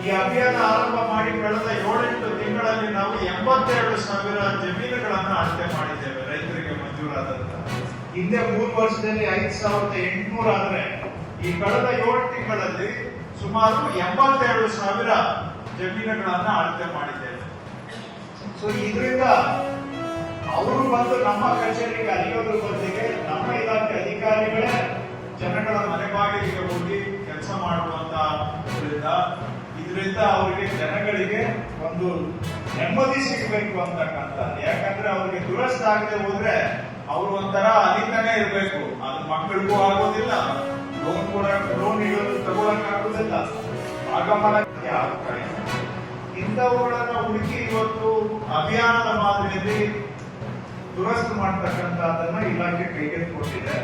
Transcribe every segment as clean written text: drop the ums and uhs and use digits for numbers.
ಈ ಅಭಿಯಾನ ಆರಂಭ ಮಾಡಿ ಕಳೆದ 7-8 ತಿಂಗಳಲ್ಲಿ ನಾವು 82,000 ಜಮೀನುಗಳನ್ನು ಅಳತೆ ಮಾಡಿದ್ದೇವೆ ರೈತರಿಗೆ ಮಂಜೂರಾದಂತ. ಹಿಂದೆ 3 ವರ್ಷದಲ್ಲಿ 5,800 ಆದರೆ ಈ ಕಳೆದ 7 ತಿಂಗಳಲ್ಲಿ ಸುಮಾರು 82,000 ಜಮೀನುಗಳನ್ನ ಅಳತೆ ಮಾಡಿದ್ದೇವೆ. ಸೊ ಇದರಿಂದ ಅವರು ಬಂದು ನಮ್ಮ ಕಚೇರಿಗೆ ಅಲಿಯೋದ್ರ ಬದಲಿಗೆ ನಮ್ಮ ಇಲಾಖೆ ಅಧಿಕಾರಿಗಳೇ ಜನಗಳ ಮನೆ ಬಾಗಿಲಿಗೆ ಹೋಗಿ ಕೆಲಸ ಮಾಡುವಂತ ಇದರಿಂದ ಅವರಿಗೆ ಜನಗಳಿಗೆ ಒಂದು ನೆಮ್ಮದಿ ಸಿಗಬೇಕು ಅಂತಕ್ಕಂಥದ್ದು. ಯಾಕಂದ್ರೆ ಅವ್ರಿಗೆ ದುರಸ್ತಿ ಆಗದೆ ಹೋದ್ರೆ ಅವರು ಒಂಥರ ಅಲಿತಾನೆ ಇರಬೇಕು. ಅದು ಮಕ್ಕಳಿಗೂ ಆಗೋದಿಲ್ಲ, ಲೋನ್ ತಗೊಳಕ್ ಆಗೋದಿಲ್ಲ, ಆಗಮನಕ್ಕೆ ಆಗ್ತಾ ಇಲ್ಲ. ಇಂಥವುಗಳನ್ನ ಹುಡುಕಿ ಇವತ್ತು ಅಭಿಯಾನದ ಮಾದರಿಯಲ್ಲಿ ದುರಸ್ತಿ ಮಾಡ್ತಕ್ಕಂಥದ್ದನ್ನ ಇಲಾಖೆ ಕೈಗೆತ್ತಿಕೊಂಡಿದೆ.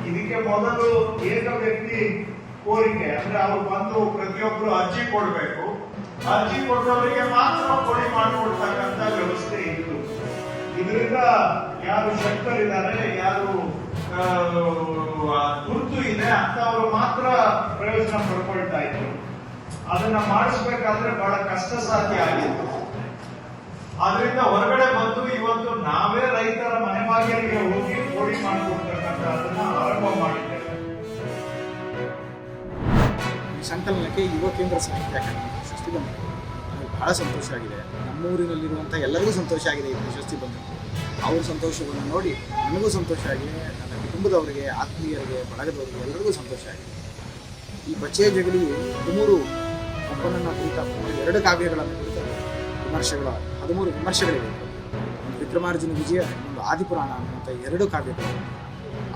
ಇದಕ್ಕೆ ಮೊದಲು ಏಕ ವ್ಯಕ್ತಿ ಕೋರಿಕೆ ಅಂದ್ರೆ ಅವ್ರು ಬಂದು ಪ್ರತಿಯೊಬ್ರು ಅರ್ಜಿ ಕೊಡ್ಬೇಕು, ಅರ್ಜಿ ಕೊಟ್ಟವರಿಗೆ ಮಾತ್ರ ಕೊಡಿ ಮಾಡಿಕೊಡ್ತಕ್ಕಂಥ ವ್ಯವಸ್ಥೆ ಇತ್ತು. ಇದರಿಂದ ಯಾರು ಶಕ್ತರಿದ್ದಾರೆ, ಯಾರು ತುರ್ತು ಇದೆ ಅಂತವರು ಮಾತ್ರ ಪ್ರಯೋಜನ ಪಡ್ಕೊಳ್ತಾ ಇದ್ರು. ಅದನ್ನ ಮಾಡಿಸ್ಬೇಕಾದ್ರೆ ಬಹಳ ಕಷ್ಟ ಸಾಧ್ಯ ಆಗಿತ್ತು. ಆದ್ರಿಂದ ಹೊರಗಡೆ ಬಂದು ಇವತ್ತು ನಾವೇ ರೈತರ ಮನೆ ಬಾಗಿಲಿಗೆ ಹೋಗಿ ಕೋಡಿ ಮಾಡಿಕೊಡ್ತಕ್ಕಂಥದ್ದನ್ನ ಆರಂಭ ಮಾಡಿದ್ದೇವೆ. ಸಂಕಲನಕ್ಕೆ ಯುವ ಕೇಂದ್ರ ಸಾಹಿತ್ಯ ಅಕಾಡೆಮಿ ಪ್ರಶಸ್ತಿ ಬಂದಿದೆ. ನನಗೆ ಬಹಳ ಸಂತೋಷ ಆಗಿದೆ. ನಮ್ಮೂರಿನಲ್ಲಿರುವಂಥ ಎಲ್ಲರಿಗೂ ಸಂತೋಷ ಆಗಿದೆ ಈ ಪ್ರಶಸ್ತಿ ಬಂದಿದ್ದು. ಅವ್ರ ಸಂತೋಷವನ್ನು ನೋಡಿ ನನಗೂ ಸಂತೋಷ ಆಗಿದೆ, ನನ್ನ ಕುಟುಂಬದವರಿಗೆ, ಆತ್ಮೀಯರಿಗೆ, ಬಳಗದವರಿಗೆ ಎಲ್ಲರಿಗೂ ಸಂತೋಷ ಆಗಿದೆ. ಈ ಬಚ್ಚೆಯ ಜಗಲಿ 13 ಒಬ್ಬನನ್ನು ಕುರಿತ 2 ಕಾವ್ಯಗಳನ್ನು ಕುರಿತ 13 ವಿಮರ್ಶೆಗಳಿವೆ. ಒಂದು ವಿಕ್ರಮಾರ್ಜುನ ವಿಜಯ, ಒಂದು ಆದಿಪುರಾಣ ಅನ್ನುವಂಥ 2 ಕಾವ್ಯಗಳು,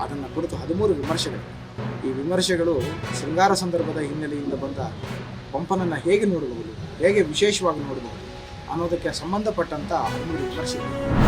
ಅದನ್ನು ಕುರಿತು 13 ವಿಮರ್ಶೆಗಳು. ಈ ವಿಮರ್ಶೆಗಳು ಶೃಂಗಾರ ಸಂದರ್ಭದ ಹಿನ್ನೆಲೆಯಿಂದ ಬಂದ ಪಂಪನನ್ನು ಹೇಗೆ ನೋಡಬಹುದು, ಹೇಗೆ ವಿಶೇಷವಾಗಿ ನೋಡಬಹುದು ಅನ್ನೋದಕ್ಕೆ ಸಂಬಂಧಪಟ್ಟಂಥ 13 ವಿಮರ್ಶೆಗಳು.